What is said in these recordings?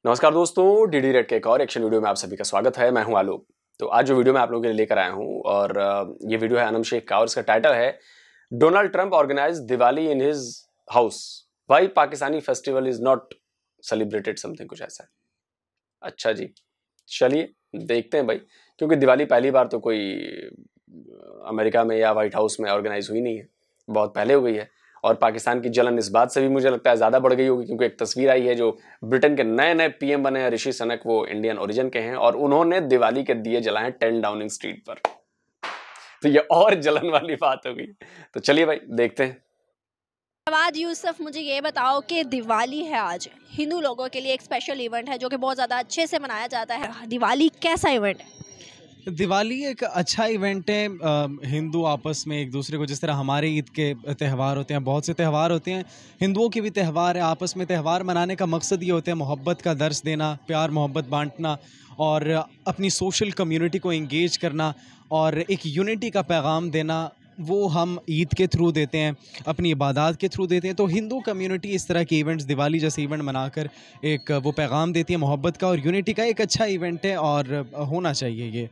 नमस्कार दोस्तों, DD red के एक और एक्शन वीडियो में आप सभी का स्वागत है। मैं हूं आलोक। तो आज जो वीडियो मैं आप लोगों के लिए लेकर आया हूं और ये वीडियो है अनम शेख का और इसका टाइटल है Donald Trump organise Diwali in his house, why Pakistani festival is not celebrated, something कुछ ऐसा है। अच्छा जी, चलिए देखते हैं भाई, क्योंकि दिवाली पहली बार तो कोई अमेरिका में या व्हाइट हाउस में ऑर्गेनाइज हुई नहीं है, बहुत पहले हो गई है। और पाकिस्तान की जलन इस बात से भी मुझे लगता है ज़्यादा बढ़ गई होगी, क्योंकि एक तस्वीर आई है जो ब्रिटेन के नए नए पीएम बने हैं ऋषि सुनक, वो इंडियन ओरिजिन के हैं और उन्होंने दिवाली के दिए जलाए 10 डाउनिंग स्ट्रीट पर। तो ये और जलन वाली बात हो गई। तो चलिए भाई देखते हैं। जवाद यूसुफ, मुझे ये बताओ कि दिवाली है आज, हिंदू लोगों के लिए एक स्पेशल इवेंट है जो कि बहुत ज़्यादा अच्छे से मनाया जाता है। दिवाली कैसा इवेंट है? दिवाली एक अच्छा इवेंट है। हिंदू आपस में एक दूसरे को, जिस तरह हमारे ईद के त्यौहार होते हैं, बहुत से त्यौहार होते हैं, हिंदुओं के भी त्यौहार है। आपस में त्यौहार मनाने का मकसद ये होता है मोहब्बत का दर्स देना, प्यार मोहब्बत बांटना और अपनी सोशल कम्युनिटी को इंगेज करना और एक यूनिटी का पैगाम देना। वो हम ईद के थ्रू देते हैं, अपनी इबादत के थ्रू देते हैं। तो हिंदू कम्युनिटी इस तरह के इवेंट्स, दिवाली जैसे इवेंट बनाकर एक वो पैगाम देती है मोहब्बत का और यूनिटी का। एक अच्छा इवेंट है और होना चाहिए ये।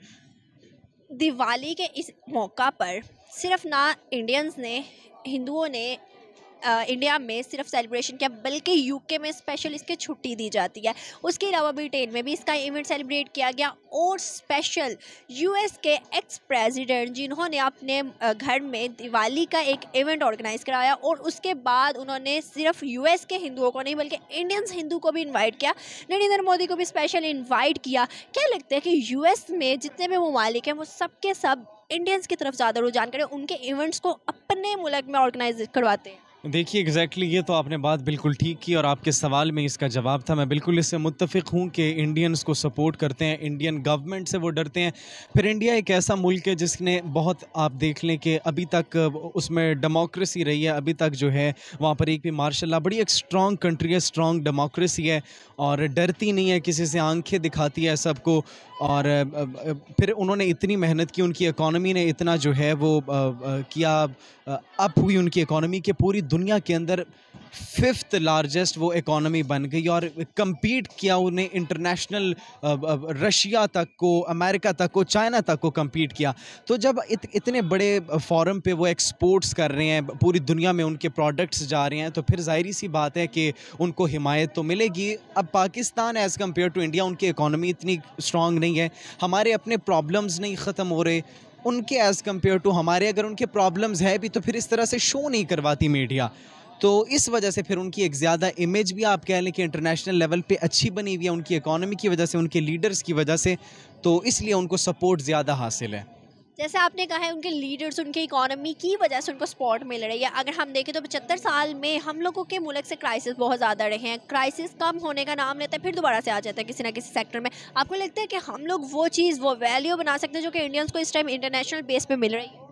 दिवाली के इस मौका पर सिर्फ ना इंडियंस ने, हिंदुओं ने इंडिया में सिर्फ सेलिब्रेशन किया, बल्कि यूके में स्पेशल इसके छुट्टी दी जाती है। उसके अलावा ब्रिटेन में भी इसका इवेंट सेलिब्रेट किया गया और स्पेशल यूएस के एक्स प्रेसिडेंट, जिन्होंने अपने घर में दिवाली का एक इवेंट ऑर्गेनाइज कराया और उसके बाद उन्होंने सिर्फ यूएस के हिंदुओं को नहीं बल्कि इंडियंस हिंदू को भी इन्वाइट किया, नरेंद्र मोदी को भी स्पेशल इन्वाइट किया। क्या लगता है कि यूएस में जितने भी ममालिक हैं वो सब के सब इंडियंस की तरफ ज़्यादा रुझान करें, उनके इवेंट्स को अपने मुल्क में ऑर्गेनाइज करवाते हैं? देखिए एग्जैक्टली ये तो आपने बात बिल्कुल ठीक की और आपके सवाल में इसका जवाब था। मैं बिल्कुल इससे मुत्तफ़िक हूँ कि इंडियंस को सपोर्ट करते हैं, इंडियन गवर्नमेंट से वो डरते हैं। फिर इंडिया एक ऐसा मुल्क है जिसने बहुत, आप देख लें कि अभी तक उसमें डेमोक्रेसी रही है, अभी तक जो है वहाँ पर एक भी मार्शल बड़ी एक स्ट्रॉन्ग कंट्री है, स्ट्रॉन्ग डेमोक्रेसी है और डरती नहीं है किसी से, आंखें दिखाती है सबको। और फिर उन्होंने इतनी मेहनत की, उनकी इकॉनमी ने इतना जो है वो किया, अप हुई उनकी इकॉनमी के पूरी दुनिया के अंदर 5th लार्जेस्ट वो इकॉनमी बन गई और compete किया उन्हें इंटरनेशनल, रशिया तक को, अमेरिका तक को, चाइना तक को compete किया। तो जब इतने बड़े फोरम पे वो एक्सपोर्ट्स कर रहे हैं, पूरी दुनिया में उनके प्रोडक्ट्स जा रहे हैं, तो फिर जाहिर सी बात है कि उनको हिमायत तो मिलेगी। अब Pakistan as compare to India, उनकी इकॉनमी इतनी स्ट्रॉन्ग नहीं है, हमारे अपने प्रॉब्लम्स नहीं ख़त्म हो रहे उनके एज़ कम्पेयर टू हमारे। अगर उनके प्रॉब्लम्स है भी तो फिर इस तरह से शो नहीं करवाती मीडिया, तो इस वजह से फिर उनकी एक ज़्यादा इमेज भी आप कह लें कि इंटरनेशनल लेवल पे अच्छी बनी हुई है, उनकी इकॉनमी की वजह से, उनके लीडर्स की वजह से, तो इसलिए उनको सपोर्ट ज़्यादा हासिल है। जैसे आपने कहा है उनके लीडर्स, उनके इकोनॉमी की वजह से उनको सपोर्ट मिल रही है। अगर हम देखें तो 75 साल में हम लोगों के मुल्क से क्राइसिस बहुत ज़्यादा रहे हैं, क्राइसिस कम होने का नाम लेता है फिर दोबारा से आ जाता है किसी ना किसी सेक्टर में। आपको लगता है कि हम लोग वो चीज़, वो वैल्यू बना सकते हैं जो कि इंडियंस को इस टाइम इंटरनेशनल बेस पे मिल रही है?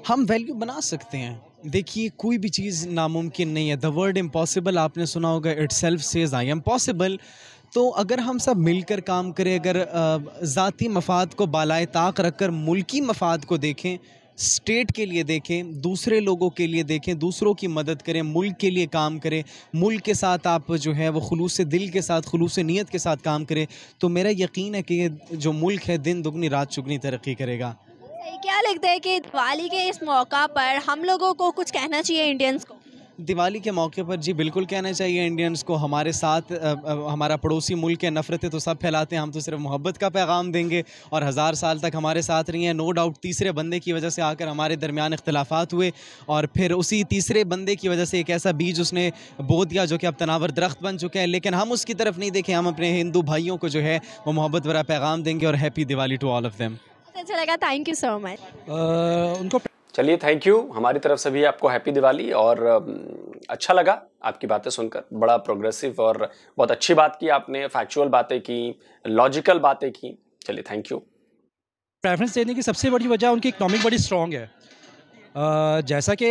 हम वैल्यू बना सकते हैं। देखिए कोई भी चीज़ नामुमकिन नहीं है। द वर्ड इम्पॉसिबल आपने सुना होगा, it self says I am possible. तो अगर हम सब मिलकर काम करें, अगर ज़ाती मफाद को बालाए ताक रखकर मुल्की मफाद को देखें, स्टेट के लिए देखें, दूसरे लोगों के लिए देखें, दूसरों की मदद करें, मुल्क के लिए काम करें, मुल्क के साथ आप जो है वो खुलूस से दिल के साथ, खुलूस से नीयत के साथ काम करें, तो मेरा यकीन है कि ये जो मुल्क है दिन दुगनी रात चुगनी तरक्की करेगा। क्या लगता है कि दिवाली के इस मौका पर हम लोगों को कुछ कहना चाहिए इंडियंस को? दिवाली के मौके पर जी बिल्कुल कहना चाहिए इंडियंस को। हमारे साथ हमारा पड़ोसी मुल्क है, नफ़रतें तो सब फैलाते हैं, हम तो सिर्फ मोहब्बत का पैगाम देंगे और 1000 साल तक हमारे साथ रही हैं। नो डाउट तीसरे बंदे की वजह से आकर हमारे दरमियान इख्तिलाफ़ात हुए और फिर उसी तीसरे बंदे की वजह से एक ऐसा बीज उसने बो दिया जो कि अब तनावर दरख्त बन चुके हैं। लेकिन हम उसकी तरफ नहीं देखें, हम अपने हिंदू भाइयों को जो है वो मोहब्बत भरा पैगाम देंगे और happy Diwali to all of them. अच्छा लगा, थैंक यू सो मच। उनको चलिए थैंक यू, हमारी तरफ से भी आपको हैप्पी दिवाली। और अच्छा लगा आपकी बातें सुनकर, बड़ा प्रोग्रेसिव और बहुत अच्छी बात की आपने, फैक्चुअल बातें की, लॉजिकल बातें की। चलिए थैंक यू। प्रेफरेंस देने की सबसे बड़ी वजह उनकी इकनॉमिक बड़ी स्ट्रॉन्ग है। जैसा कि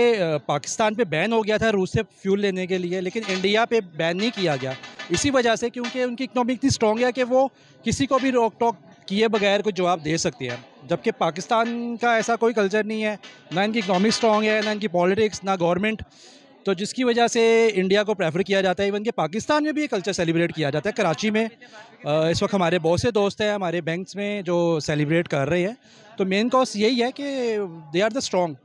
पाकिस्तान पे बैन हो गया था रूस से फ्यूल लेने के लिए, लेकिन इंडिया पे बैन नहीं किया गया इसी वजह से क्योंकि उनकी इकनॉमिक इतनी स्ट्रॉन्ग है कि वो किसी को भी रोक टोक किए बगैर कोई जवाब दे सकती है। जबकि पाकिस्तान का ऐसा कोई कल्चर नहीं है, ना इनकी इकनॉमिक स्ट्रॉन्ग है, ना इनकी पॉलिटिक्स, ना गवर्नमेंट। तो जिसकी वजह से इंडिया को प्रेफर किया जाता है। इवन कि पाकिस्तान में भी ये कल्चर सेलिब्रेट किया जाता है। कराची में इस वक्त हमारे बहुत से दोस्त हैं हमारे बैंक्स में जो सेलिब्रेट कर रहे हैं। तो मेन कॉज यही है कि दे आर द स्ट्रॉन्ग।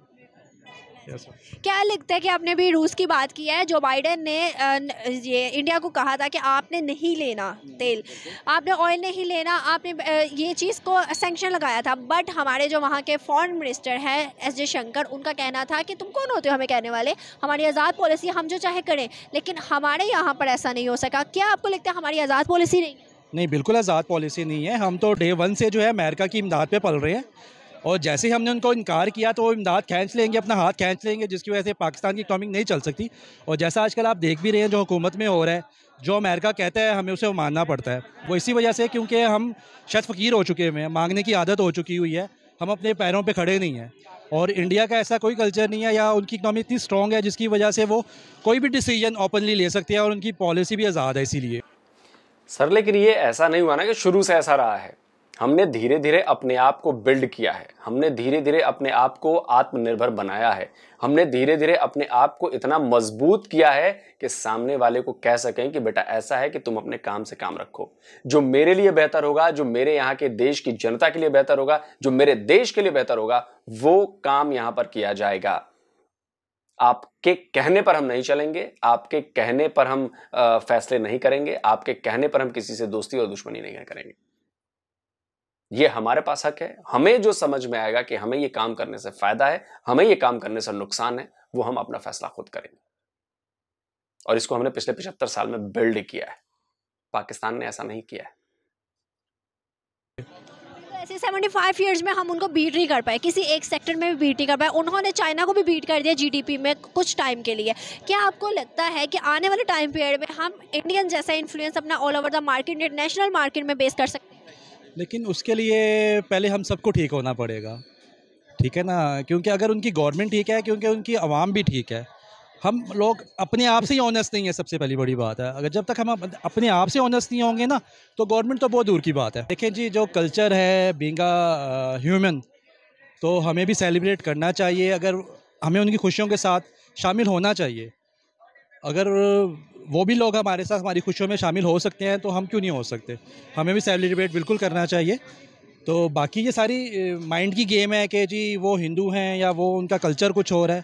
क्या लगता है कि आपने भी रूस की बात की है, जो बाइडेन ने ये इंडिया को कहा था कि आपने नहीं लेना तेल, आपने ऑयल नहीं लेना, आपने ये चीज़ को सैंक्शन लगाया था, बट हमारे जो वहाँ के फॉरेन मिनिस्टर हैं एस जयशंकर, उनका कहना था कि तुम कौन होते हो हमें कहने वाले, हमारी आज़ाद पॉलिसी हम जो चाहे करें। लेकिन हमारे यहाँ पर ऐसा नहीं हो सका। क्या आपको लगता है हमारी आज़ाद पॉलिसी नहीं है? नहीं, बिल्कुल आज़ाद पॉलिसी नहीं है। हम तो डे वन से जो है अमेरिका की इमदाद पे पल रहे हैं, और जैसे ही हमने उनको इनकार किया तो वो इमदाद खींच लेंगे, अपना हाथ खींच लेंगे, जिसकी वजह से पाकिस्तान की इकनॉमी नहीं चल सकती। और जैसा आजकल आप देख भी रहे हैं जो हुकूमत में हो रहा है, जो अमेरिका कहता है हमें उसे मानना पड़ता है। वो इसी वजह से क्योंकि हम शायद फ़कीर हो चुके हैं, मांगने की आदत हो चुकी हुई है, हम अपने पैरों पर खड़े नहीं हैं। और इंडिया का ऐसा कोई कल्चर नहीं है या उनकी इकनॉमी इतनी स्ट्रॉन्ग है जिसकी वजह से वो कोई भी डिसीजन ओपनली ले सकते हैं, और उनकी पॉलिसी भी आज़ाद है। इसीलिए सर, लेकिन ये ऐसा नहीं हुआ ना कि शुरू से ऐसा रहा है। हमने धीरे धीरे अपने आप को बिल्ड किया है, हमने धीरे धीरे अपने आप को आत्मनिर्भर बनाया है, हमने धीरे धीरे अपने आप को इतना मजबूत किया है कि सामने वाले को कह सकें कि बेटा ऐसा है कि तुम अपने काम से काम रखो, जो मेरे लिए बेहतर होगा, जो मेरे यहाँ के देश की जनता के लिए बेहतर होगा, जो मेरे देश के लिए बेहतर होगा, वो काम यहां पर किया जाएगा। आपके कहने पर हम नहीं चलेंगे, आपके कहने पर हम फैसले नहीं करेंगे, आपके कहने पर हम किसी से दोस्ती और दुश्मनी नहीं करेंगे। ये हमारे पास हक है। हमें जो समझ में आएगा कि हमें ये काम करने से फायदा है, हमें ये काम करने से नुकसान है, वो हम अपना फैसला खुद करेंगे। और इसको हमने पिछले 75 साल में बिल्ड किया है। पाकिस्तान ने ऐसा नहीं किया है। ऐसे 75 इयर्स में हम उनको बीट नहीं कर पाए, किसी एक सेक्टर में भी बीट नहीं कर पाए। उन्होंने चाइना को भी बीट कर दिया जीडीपी में कुछ टाइम के लिए। क्या आपको लगता है कि आने वाले टाइम पीरियड में हम इंडियन जैसा इन्फ्लुएंस अपना all over the market, international market में बेस कर सकते हैं? लेकिन उसके लिए पहले हम सबको ठीक होना पड़ेगा, ठीक है ना? क्योंकि अगर उनकी गवर्नमेंट ठीक है, क्योंकि उनकी आवाम भी ठीक है, हम लोग अपने आप से ही ऑनेस्ट नहीं है। सबसे पहली बड़ी बात है, अगर जब तक हम अपने आप से ऑनेस्ट नहीं होंगे ना, तो गवर्नमेंट तो बहुत दूर की बात है। देखें जी, जो कल्चर है बीइंग अ ह्यूमन, तो हमें भी सेलिब्रेट करना चाहिए। अगर हमें उनकी खुशियों के साथ शामिल होना चाहिए, अगर वो भी लोग हमारे साथ हमारी खुशियों में शामिल हो सकते हैं तो हम क्यों नहीं हो सकते? हमें भी सेलिब्रेट बिल्कुल करना चाहिए। तो बाकी ये सारी माइंड की गेम है कि जी वो हिंदू हैं या वो उनका कल्चर कुछ और है,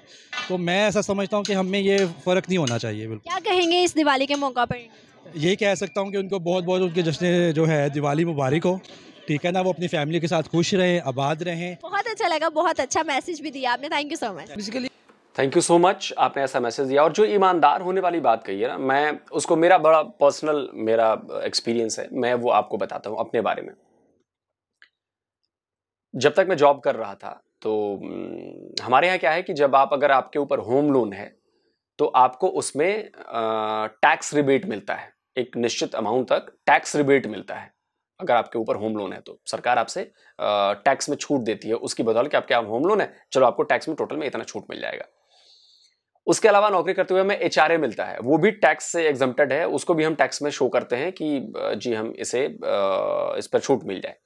तो मैं ऐसा समझता हूँ कि हमें ये फ़र्क नहीं होना चाहिए। बिल्कुल। क्या कहेंगे इस दिवाली के मौका पर? यही कह सकता हूँ कि उनको बहुत बहुत उनके जश्न जो है दिवाली मुबारक हो, ठीक है ना? वो अपनी फैमिली के साथ खुश रहें, आबाद रहें। बहुत अच्छा लगा, बहुत अच्छा मैसेज भी दिया आपने, thank you so much. Basically thank you so much, आपने ऐसा मैसेज दिया। और जो ईमानदार होने वाली बात कही है ना, मैं उसको, मेरा बड़ा पर्सनल मेरा एक्सपीरियंस है, मैं वो आपको बताता हूँ अपने बारे में। जब तक मैं जॉब कर रहा था तो हमारे यहाँ क्या है कि जब आप, अगर आपके ऊपर होम लोन है तो आपको उसमें टैक्स रिबेट मिलता है, एक निश्चित अमाउंट तक टैक्स रिबेट मिलता है। अगर आपके ऊपर होम लोन है तो सरकार आपसे टैक्स में छूट देती है, उसकी बदौलत कि आपके होम लोन है, चलो आपको टैक्स में टोटल में इतना छूट मिल जाएगा। उसके अलावा नौकरी करते हुए हमें एचआरए मिलता है, वो भी टैक्स से एग्जम्प्टेड है, उसको भी हम टैक्स में शो करते हैं कि जी हम इस पर छूट मिल जाए।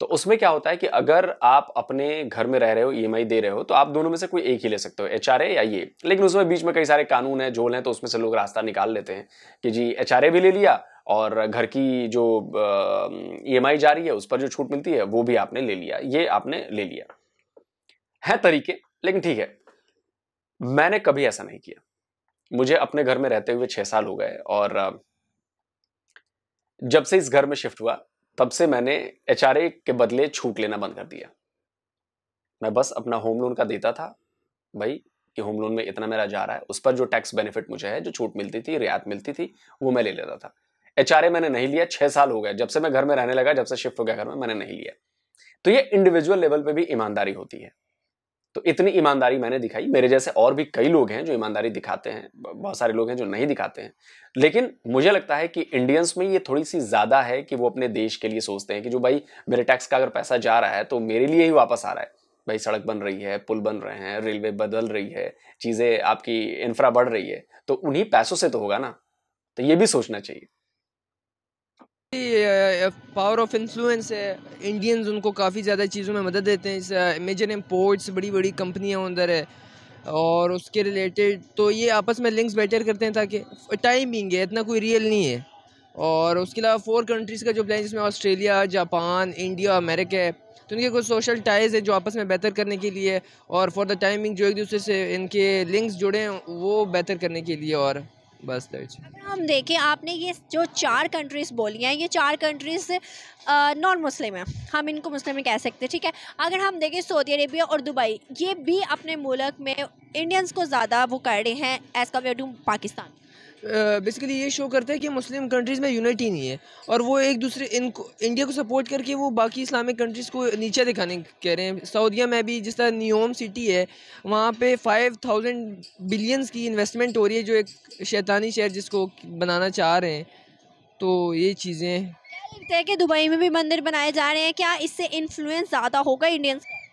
तो उसमें क्या होता है कि अगर आप अपने घर में रह रहे हो, ईएमआई दे रहे हो, तो आप दोनों में से कोई एक ही ले सकते हो, एचआरए या ये। लेकिन उसमें बीच में कई सारे कानून है, झोल हैं, तो उसमें से लोग रास्ता निकाल लेते हैं कि जी एचआरए भी ले लिया और घर की जो ईएमआई जा रही है उस पर जो छूट मिलती है वो भी आपने ले लिया, ये आपने ले लिया है तरीके। लेकिन ठीक है, मैंने कभी ऐसा नहीं किया। मुझे अपने घर में रहते हुए 6 साल हो गए, और जब से इस घर में शिफ्ट हुआ तब से मैंने एचआरए के बदले छूट लेना बंद कर दिया। मैं बस अपना होम लोन का देता था भाई कि होम लोन में इतना मेरा जा रहा है, उस पर जो टैक्स बेनिफिट मुझे है, जो छूट मिलती थी, रियायत मिलती थी, वो मैं ले लेता था। एचआरए मैंने नहीं लिया, 6 साल हो गए जब से मैं घर में रहने लगा, जब से शिफ्ट हो गया घर में, मैंने नहीं लिया। तो ये इंडिविजुअल लेवल पे भी ईमानदारी होती है। तो इतनी ईमानदारी मैंने दिखाई। मेरे जैसे और भी कई लोग हैं जो ईमानदारी दिखाते हैं, बहुत सारे लोग हैं जो नहीं दिखाते हैं, लेकिन मुझे लगता है कि इंडियंस में ये थोड़ी सी ज्यादा है कि वो अपने देश के लिए सोचते हैं कि जो भाई मेरे टैक्स का अगर पैसा जा रहा है तो मेरे लिए ही वापस आ रहा है। भाई सड़क बन रही है, पुल बन रहे हैं, रेलवे बदल रही है, चीजें आपकी इंफ्रा बढ़ रही है, तो उन्हीं पैसों से तो होगा ना। तो ये भी सोचना चाहिए। पावर ऑफ इन्फ्लुएंस है, इंडियंस उनको काफ़ी ज़्यादा चीज़ों में मदद देते हैं। मेजर इम्पोर्ट्स, बड़ी बड़ी कंपनियां उधर है, और उसके रिलेटेड तो ये आपस में लिंक्स बेटर करते हैं ताकि टाइम बिंग है, इतना कोई रियल नहीं है। और उसके अलावा 4 कंट्रीज़ का जो प्लान जिसमें ऑस्ट्रेलिया, जापान, इंडिया, अमेरिका है, तो उनके कुछ सोशल टाइज़ है जो आपस में बेहतर करने के लिए और फॉर द टाइमिंग जो एक दूसरे से इनके लिंक्स जुड़े हैं वो बेहतर करने के लिए। और बस दैट्स इट। अगर हम देखें, आपने ये जो 4 कंट्रीज़ बोली हैं, ये 4 कंट्रीज़ नॉन मुस्लिम हैं, हम इनको मुस्लिम नहीं कह सकते, ठीक है। अगर हम देखें सऊदी अरेबिया और दुबई, ये भी अपने मुल्क में इंडियंस को ज़्यादा वो कर रहे हैं as compare to Pakistan. Basically ये शो करता है कि मुस्लिम कंट्रीज़ में यूनिटी नहीं है और वो एक दूसरे इनको इंडिया को सपोर्ट करके वो बाकी इस्लामिक कंट्रीज़ को नीचे दिखाने कह रहे हैं। सऊदीया में भी जिस तरह न्यूम सिटी है, वहाँ पे 5000 बिलियंस की इन्वेस्टमेंट हो रही है, जो एक शैतानी शहर जिसको बनाना चाह रहे हैं। तो ये चीज़ें क्या लगता है कि दुबई में भी मंदिर बनाए जा रहे हैं, क्या इससे इन्फ्लुएंस ज़्यादा होगा इंडियंस का?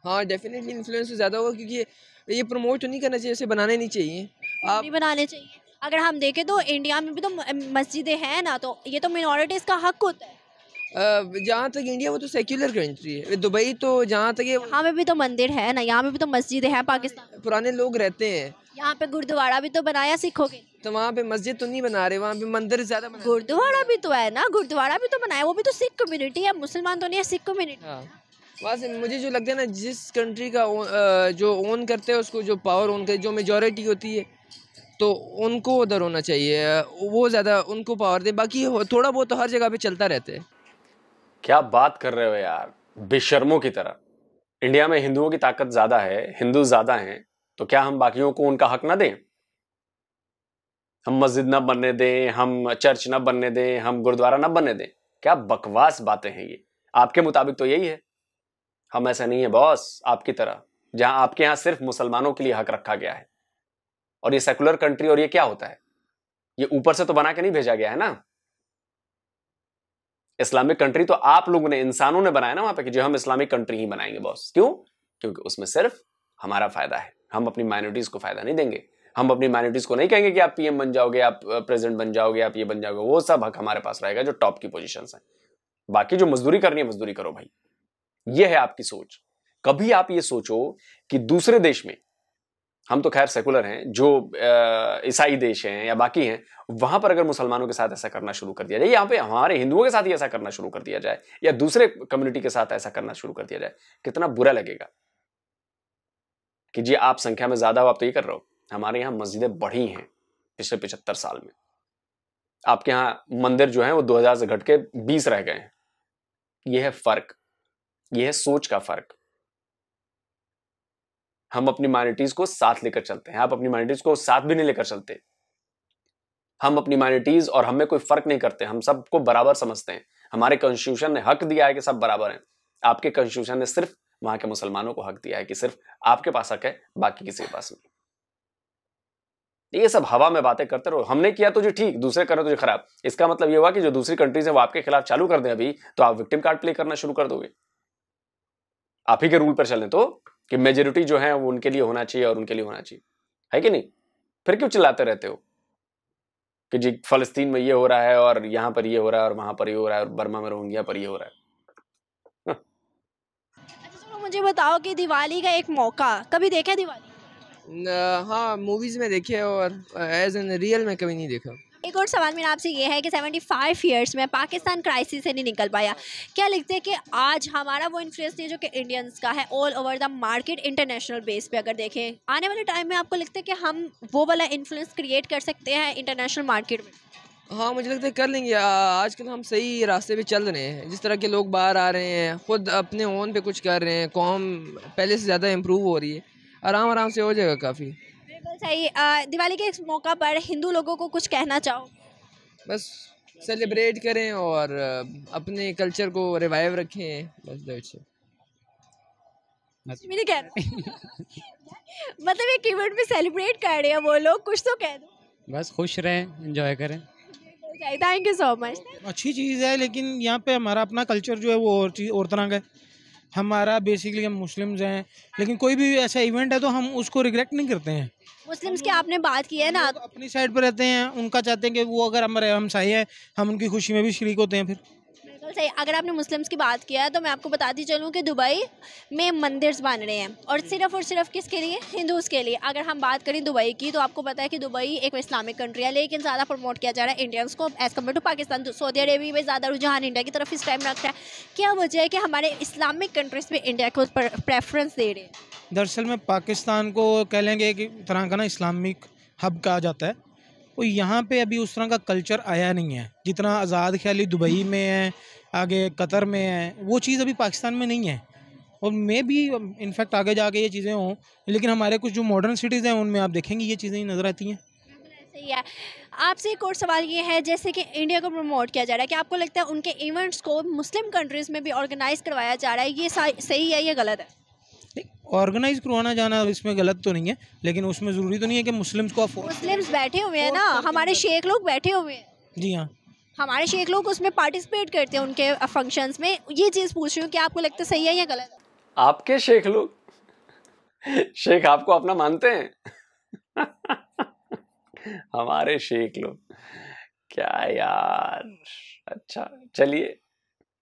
हाँ, डेफिनेटली इन्फ्लुएंस ज़्यादा होगा क्योंकि ये प्रमोट तो नहीं करना चाहिए, इसे बनाने नहीं चाहिए। आप नहीं बनाने चाहिए। अगर हम देखें तो इंडिया में भी तो मस्जिदें हैं ना, तो ये तो मिनॉरिटीज़ का हक होता है। जहाँ तक इंडिया वो तो सेक्युलर कंट्री है, दुबई तो जहाँ तक ये यहाँ पे भी तो मंदिर है ना, यहाँ पे भी तो मस्जिदें हैं पाकिस्तान में। पुराने लोग रहते हैं, यहाँ पे गुरुद्वारा भी तो बनाया सिखों के। तो वहाँ पे मस्जिद तो नहीं बना रहे, वहाँ पे मंदिर ज़्यादा बना रहे। गुरुद्वारा भी तो है ना, गुरुद्वारा भी तो बनाया, वो भी तो सिख कम्युनिटी है, मुसलमान तो नहीं है, सिख कम्युनिटी। हाँ, वहाँ से मुझे जो लगता है ना, जिस कंट्री का जो ओन करते हैं उसको, जो पावर ओन करे, जो मेजॉरिटी होती है, तो उनको उधर होना चाहिए, वो ज़्यादा उनको पावर दे। बाकी थोड़ा बहुत तो हर जगह पे चलता रहता है। क्या बात कर रहे हो यार, बेशर्मों की तरह। इंडिया में हिंदुओं की ताकत ज्यादा है, हिंदू ज्यादा हैं, तो क्या हम बाकियों को उनका हक ना दें? हम मस्जिद ना बनने दें, हम चर्च ना बनने दें, हम गुरुद्वारा ना बनने दें? क्या बकवास बातें हैं ये। आपके मुताबिक तो यही है। हम ऐसा नहीं है बॉस, आपकी तरह, जहां आपके यहां सिर्फ मुसलमानों के लिए हक रखा गया है। और ये सेकुलर कंट्री, और ये क्या होता है? ये ऊपर से तो बना के नहीं भेजा गया है ना। इस्लामिक कंट्री तो आप लोगों ने, इंसानों ने बनाया ना वहां पे, कि जो हम इस्लामिक कंट्री ही बनाएंगे बॉस। क्यों? क्योंकि उसमें सिर्फ हमारा फायदा है, हम अपनी माइनॉरिटीज को फायदा नहीं देंगे। हम अपनी माइनॉरिटीज को नहीं कहेंगे कि आप पीएम बन जाओगे, आप प्रेसिडेंट बन जाओगे, आप ये बन जाओगे। वो सब हक हमारे पास रहेगा जो टॉप की पोजीशन है। बाकी जो मजदूरी करनी है, मजदूरी करो भाई। ये है आपकी सोच। कभी आप ये सोचो कि दूसरे देश में, हम तो खैर सेकुलर हैं, जो ईसाई देश हैं या बाकी हैं, वहां पर अगर मुसलमानों के साथ ऐसा करना शुरू कर दिया जाए, यहाँ पे हमारे हिंदुओं के साथ ही ऐसा करना शुरू कर दिया जाए, या दूसरे कम्युनिटी के साथ ऐसा करना शुरू कर दिया जाए, कितना बुरा लगेगा कि जी आप संख्या में ज्यादा हो, आप तो ये कर रहे हो। हमारे यहाँ मस्जिदें बढ़ी हैं पिछले 75 साल में। आपके यहाँ मंदिर जो है वो 2000 से घट के 20 रह गए हैं। यह है फर्क, यह है सोच का फर्क। हम अपनी माइनॉरिटीज को साथ लेकर चलते हैं, आप अपनी माइनॉरिटीज को साथ भी नहीं लेकर चलते। हम अपनी माइनॉरिटीज और हमें कोई फर्क नहीं करते, हम सबको बराबर समझते हैं। हमारे कॉन्स्टिट्यूशन ने हक दिया है कि सब बराबर हैं। आपके कॉन्स्टिट्यूशन ने सिर्फ वहां के मुसलमानों को हक दिया है कि सिर्फ आपके पास हक है, बाकी किसी के पास नहीं। ये सब हवा में बातें करते रहो। हमने किया तो जी ठीक, दूसरे कर रहे तो जी खराब। इसका मतलब ये हुआ कि जो दूसरी कंट्रीज है वो आपके खिलाफ चालू कर दे अभी, तो आप विक्टिम कार्ड प्ले करना शुरू कर दोगे। आप ही के रूल पर चलें तो, कि मेजोरिटी जो है वो उनके लिए होना चाहिए और उनके लिए होना चाहिए, है कि नहीं? फिर क्यों चिल्लाते रहते हो कि जी फलस्तीन में ये हो रहा है और यहां पर ये हो रहा है और वहां पर ये हो रहा है और बर्मा में रोहिंग्या पर ये हो रहा है? अच्छा चलो मुझे बताओ कि दिवाली का एक मौका कभी देखा है दिवाली? हाँ, मूवीज़ में देखे और एज एन रियल में कभी नहीं देखा। एक और सवाल मेरा आपसे ये है कि 75 ईयर्स में पाकिस्तान क्राइसिस से नहीं निकल पाया। क्या लगता है कि आज हमारा वो इन्फ्लुएंस नहीं है जो कि इंडियंस का है all over the market, international base पे अगर देखें, आने वाले टाइम में आपको लगता है कि हम वो वाला इन्फ्लुएंस क्रिएट कर सकते हैं इंटरनेशनल मार्केट में? हाँ, मुझे लगता है कर लेंगे। आजकल हम सही रास्ते पे चल रहे हैं, जिस तरह के लोग बाहर आ रहे हैं, खुद अपने ओन पे कुछ कर रहे हैं, कौम पहले से ज़्यादा इम्प्रूव हो रही है, आराम आराम से हो जाएगा काफ़ी। बिल्कुल सही। दिवाली के इस मौका पर हिंदू लोगों को कुछ कहना चाहो? बस सेलिब्रेट करें और अपने कल्चर को रिवाइव रखें, बस दैट्स इट। मैंने कह मतलब ये कीवर्ड में सेलिब्रेट कर रहे हैं वो लोग, कुछ तो कह दो। बस खुश रहें, एंजॉय करें। Thank you so much. अच्छी चीज़ है, लेकिन यहाँ पे हमारा अपना कल्चर जो है वो और चीज़ और तरह का है। हमारा बेसिकली हम मुस्लिम्स हैं, लेकिन कोई भी ऐसा इवेंट है तो हम उसको रिग्रेट नहीं करते हैं। मुस्लिम्स की आपने बात की है ना, तो अपनी साइड पर रहते हैं, उनका चाहते हैं कि वो अगर हमारे हमसाये हैं, हम उनकी खुशी में भी शरीक होते हैं। फिर बिल्कुल सही। अगर आपने मुस्लिम्स की बात किया है तो मैं आपको बताती चलूँ कि दुबई में मंदिर बन रहे हैं और सिर्फ किसके लिए? हिंदूज़ के लिए। अगर हम बात करें दुबई की तो आपको पता है कि दुबई एक इस्लामिक कंट्री है, लेकिन ज़्यादा प्रमोट किया जा रहा है इंडियंस को as compare to Pakistan. Saudi Arabia में ज़्यादा रुझान इंडिया की तरफ इस टाइम रख रहा है। क्या वजह है कि हमारे इस्लामिक कंट्रीज़ में इंडिया को प्रेफरेंस दे रहे हैं? दरअसल में पाकिस्तान को कह लेंगे कि तरह का ना इस्लामिक हब कहा जाता है, तो यहाँ पे अभी उस तरह का कल्चर आया नहीं है जितना आज़ाद ख्याली दुबई में है, आगे कतर में है, वो चीज़ अभी पाकिस्तान में नहीं है। और मे भी इनफैक्ट आगे जाके ये चीज़ें हों, लेकिन हमारे कुछ जो मॉडर्न सिटीज़ हैं उनमें आप देखेंगे ये चीज़ें ही नज़र आती हैं। सही है। आपसे एक और सवाल ये है, जैसे कि इंडिया को प्रमोट किया जा रहा है, क्या आपको लगता है उनके इवेंट्स को मुस्लिम कंट्रीज़ में भी ऑर्गेनाइज करवाया जा रहा है, ये सही है या गलत है? ऑर्गेनाइज करवाना जाना इसमें गलत तो नहीं है, लेकिन उसमें ज़रूरी तो नहीं है कि मुस्लिम्स को मुस्लिम्स बैठे हुए हैं ना, हमारे शेख लोग बैठे हुए हैं। जी हाँ, हमारे शेख लोग उसमें पार्टिसिपेट करते हैं उनके फंक्शंस में। ये चीज़ पूछ रही हूँ कि आपको लगता है सही है या गलत है? आपके शेख लोग, शेख आपको अपना मानते हैं? हमारे शेख लोग, क्या यार। अच्छा चलिए,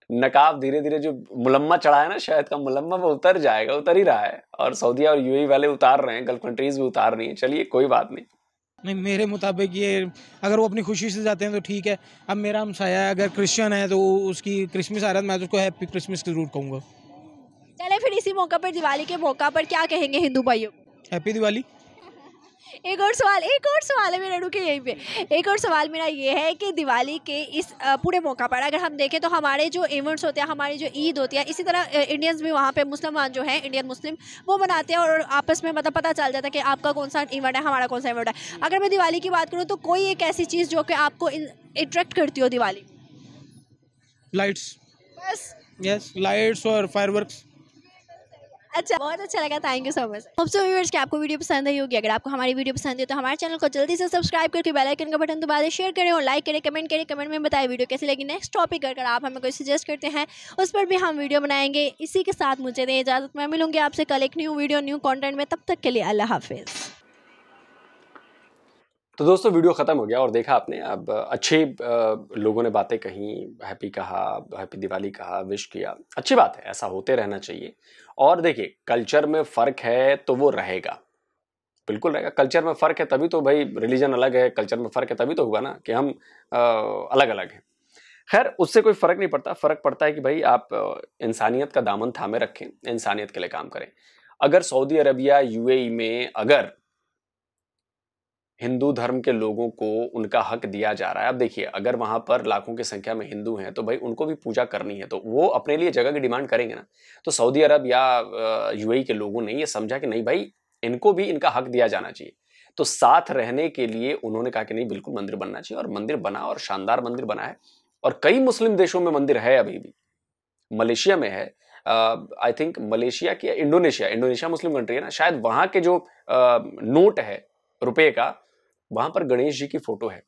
नकाब धीरे धीरे जो मुलम्मा चढ़ा है ना, शायद का मुलम्मा वो उतर जाएगा, उतर ही रहा है, और सऊदीया और यूएई वाले उतार रहे हैं, गल्फ कंट्रीज भी उतार रही हैं। चलिए कोई बात नहीं। नहीं, मेरे मुताबिक ये अगर वो अपनी खुशी से जाते हैं तो ठीक है। अब मेरा हमसाया अगर क्रिश्चियन है तो उसकी क्रिसमस आ रहा है, मैं तो उसको हैप्पी क्रिसमस जरूर कहूँगा। चले फिर इसी मौका पर, दिवाली के मौका पर क्या कहेंगे हिंदू भाइयों को? हैप्पी दिवाली। एक और सवाल है मेरा, रुके यहीं पे। एक और सवाल मेरा ये है कि दिवाली के इस पूरे मौका पर अगर हम देखें तो हमारे जो इवेंट्स होते हैं, हमारी जो ईद होती है, इसी तरह इंडियंस भी वहाँ पे मुसलमान जो हैं, इंडियन मुस्लिम, वो मनाते हैं और आपस में मतलब पता चल जाता है कि आपका कौन सा इवेंट है, हमारा कौन सा इवेंट है। अगर मैं दिवाली की बात करूँ तो कोई एक ऐसी चीज़ जो कि आपको अट्रैक्ट करती हो दिवाली? लाइट्स। बस। यस, लाइट्स और फायरवर्क्स। अच्छा, बहुत अच्छा लगा, thank you so much. Hope so viewers कि आपको वीडियो पसंद आई होगी। अगर आपको हमारी वीडियो पसंद है तो हमारे चैनल को जल्दी से सब्सक्राइब करके बेल आइकन का बटन दबा दें, शेयर करें और लाइक करें, कमेंट करें, कमेंट में बताएं वीडियो कैसी लगी। नेक्स्ट टॉपिक अगर आप हमें कोई सजेस्ट करते हैं उस पर भी हम वीडियो बनाएंगे। इसी के साथ मुझे दें इजाज़त, मैं मिलूंगी आपसे कल एक न्यू वीडियो न्यू कॉन्टेंट में। तब तक के लिए अल्लाह हाफिज़। तो दोस्तों वीडियो ख़त्म हो गया और देखा आपने, अब अच्छे लोगों ने बातें कहीं, हैप्पी कहा, हैप्पी दिवाली कहा, विश किया। अच्छी बात है, ऐसा होते रहना चाहिए। और देखिए, कल्चर में फ़र्क है तो वो रहेगा, बिल्कुल रहेगा। कल्चर में फ़र्क है तभी तो भाई, रिलीजन अलग है, कल्चर में फ़र्क है तभी तो होगा ना कि हम अलग अलग हैं। खैर, उससे कोई फ़र्क नहीं पड़ता। फ़र्क पड़ता है कि भाई आप इंसानियत का दामन थामे रखें, इंसानियत के लिए काम करें। अगर सऊदी अरबिया, यूएई में अगर हिंदू धर्म के लोगों को उनका हक दिया जा रहा है, अब देखिए, अगर वहां पर लाखों की संख्या में हिंदू हैं तो भाई उनको भी पूजा करनी है, तो वो अपने लिए जगह की डिमांड करेंगे ना। तो सऊदी अरब या यूएई के लोगों ने ये समझा कि नहीं भाई, इनको भी इनका हक दिया जाना चाहिए। तो साथ रहने के लिए उन्होंने कहा कि नहीं, बिल्कुल मंदिर बनना चाहिए, और मंदिर बना, और शानदार मंदिर बना है। और कई मुस्लिम देशों में मंदिर है, अभी भी मलेशिया में है, आई थिंक मलेशिया की, इंडोनेशिया मुस्लिम कंट्री है ना, शायद वहां के जो नोट है रुपए का, वहां पर गणेश जी की फोटो है।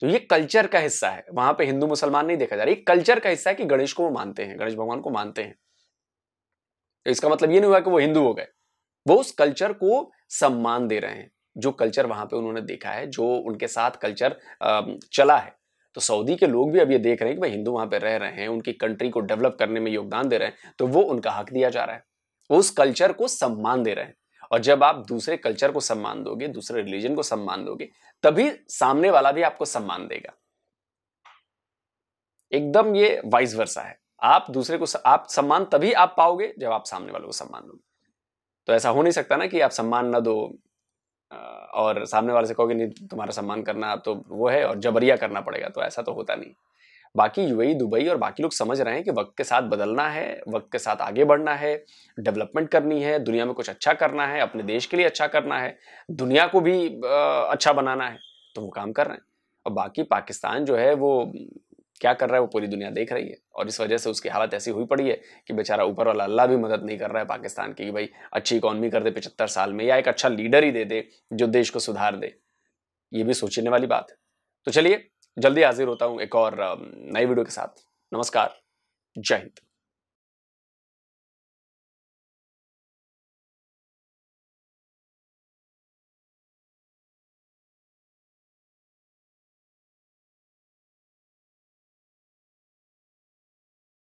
तो ये कल्चर का हिस्सा है, वहां पे हिंदू मुसलमान नहीं देखा जा रहा, ये कल्चर का हिस्सा है कि गणेश को वो मानते हैं, गणेश भगवान को मानते हैं। तो इसका मतलब ये नहीं हुआ कि वो हिंदू हो गए, वो उस कल्चर को सम्मान दे रहे हैं, जो कल्चर वहां पे उन्होंने देखा है, जो उनके साथ कल्चर चला है। तो सऊदी के लोग भी अब ये देख रहे हैं कि भाई हिंदू वहां पे रह रहे हैं, उनकी कंट्री को डेवलप करने में योगदान दे रहे हैं, तो वो उनका हक दिया जा रहा है, वो उस कल्चर को सम्मान दे रहे हैं। और जब आप दूसरे कल्चर को सम्मान दोगे, दूसरे रिलीजन को सम्मान दोगे, तभी सामने वाला भी आपको सम्मान देगा। एकदम ये वाइस वर्सा है। आप दूसरे को आप सम्मान तभी आप पाओगे जब आप सामने वालों को सम्मान दोगे। तो ऐसा हो नहीं सकता ना कि आप सम्मान ना दो और सामने वाले से कहोगे नहीं तुम्हारा सम्मान करना अब तो वो है और जबरिया करना पड़ेगा, तो ऐसा तो होता नहीं। बाकी यूएई, दुबई और बाकी लोग समझ रहे हैं कि वक्त के साथ बदलना है, वक्त के साथ आगे बढ़ना है, डेवलपमेंट करनी है, दुनिया में कुछ अच्छा करना है, अपने देश के लिए अच्छा करना है, दुनिया को भी अच्छा बनाना है, तो वो काम कर रहे हैं। और बाकी पाकिस्तान जो है वो क्या कर रहा है, वो पूरी दुनिया देख रही है, और इस वजह से उसकी हालत ऐसी हुई पड़ी है कि बेचारा ऊपर वाला अल्लाह भी मदद नहीं कर रहा है पाकिस्तान की कि भाई अच्छी इकॉनमी कर दे 75 साल में, या एक अच्छा लीडर ही दे दे जो देश को सुधार दे। ये भी सोचने वाली बात है। तो चलिए, जल्दी हाजिर होता हूं एक और नई वीडियो के साथ। नमस्कार, जय हिंद।